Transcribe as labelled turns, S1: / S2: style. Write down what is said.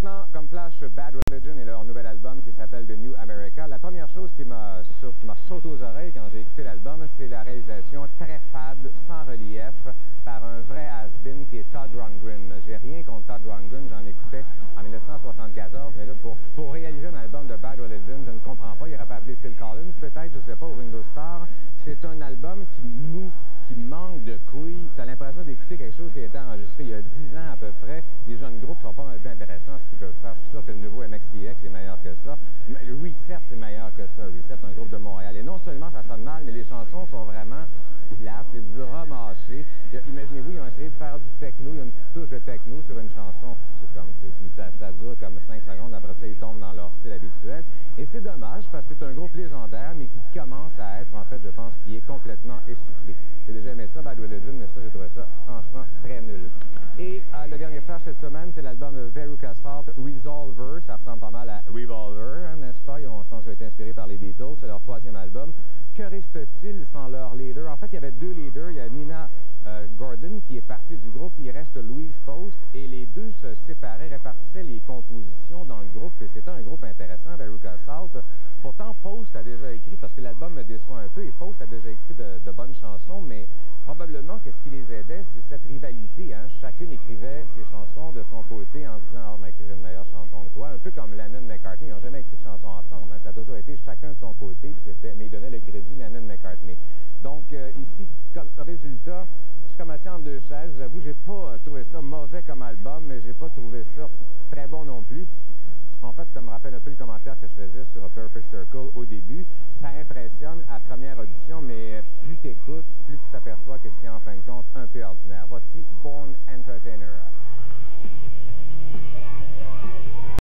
S1: Maintenant, comme flash, Bad Religion et leur nouvel album qui s'appelle The New America. La première chose qui m'a sauté aux oreilles quand j'ai écouté l'album, c'est la réalisation très fade, sans relief, par un vrai has-been qui est Todd Rundgren. J'ai rien contre Todd Rundgren, j'en écoutais en 1974, mais là, pour réaliser un album de Bad Religion, je ne comprends pas. Il aurait pas appelé Phil Collins, peut-être, je sais pas, ou Ringo Starr. C'est un album qui manque de couilles. Tu as l'impression d'écouter quelque chose qui a été enregistré il y a 10 ans à peu près. Les jeunes groupes sont pas mal plus intéressants ce qu'ils peuvent faire. Je suis sûr que le nouveau MXPX est meilleur que ça. Le Reset est meilleur que ça. Reset, un groupe de Montréal. Et non seulement ça sonne mal, mais les chansons sont vraiment plates. C'est du ramassé. Imaginez-vous, ils ont essayé de faire du techno. Il y a une petite touche de techno sur une chanson. C'est comme, ça dure comme 5 secondes. Après ça, ils tombent dans leur style habituel. Et c'est dommage parce que c'est un groupe légendaire, mais qui commence à être, en fait, je pense, qui est complètement essoufflé. J'ai déjà aimé ça, Bad Religion, mais ça, j'ai trouvé ça franchement très nul. Et le dernier flash cette semaine, c'est l'album de Veruca Salt, Resolver. Ça ressemble pas mal à Revolver, hein, n'est-ce pas? Je pense qu'ils ont été inspirés par les Beatles, c'est leur 3e album. Que reste-t-il sans leur leader? En fait, il y avait 2 leaders. Il y a Nina Gordon qui est partie du groupe. Il reste Louise Post. Et les deux se séparaient, répartissaient les compositions dans le groupe. Et c'était un groupe intéressant, Veruca Salt. Pourtant, Post a déjà écrit, parce que l'album me déçoit un peu, et Post a déjà écrit de bonnes chansons, mais probablement que ce qui les aidait, c'est cette rivalité. Hein? Chacune écrivait ses chansons de son côté en se disant « Ah, on m'a écrit une meilleure chanson que toi ». Un peu comme Lennon-McCartney, ils n'ont jamais écrit de chanson ensemble. Hein? Ça a toujours été chacun de son côté, mais ils donnaient le crédit Lennon-McCartney. Donc ici, comme résultat, je suis comme assis en 2 chaises. Je vous avoue, j'ai pas trouvé ça mauvais comme album, mais j'ai pas trouvé ça très bon non plus. En fait, ça me rappelle un peu le commentaire que je faisais sur A Perfect Circle au début. Ça impressionne à première audition, mais plus tu écoutes, plus tu t'aperçois que c'est en fin de compte un peu ordinaire. Voici Born Entertainer.